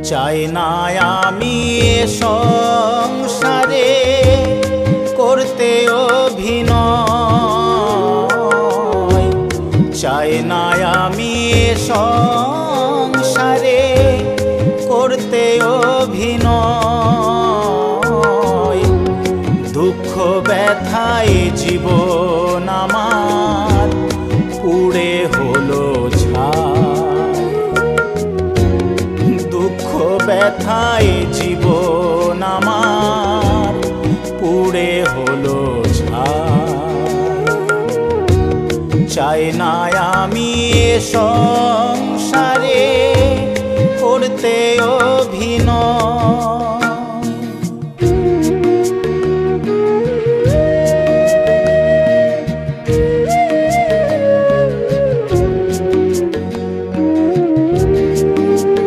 চাই না আমি এ সংসারে করতে অভিনয়, চাই না আমি এ সংসারে করতে অভিনয়। দুঃখ ব্যথায় জীবন আমার পুড়ে হলো ছাই, দুঃখ ব্যথায় জীবন আমার পুড়ে হলো ছাই। চাই না আমি এ সংসারে করতে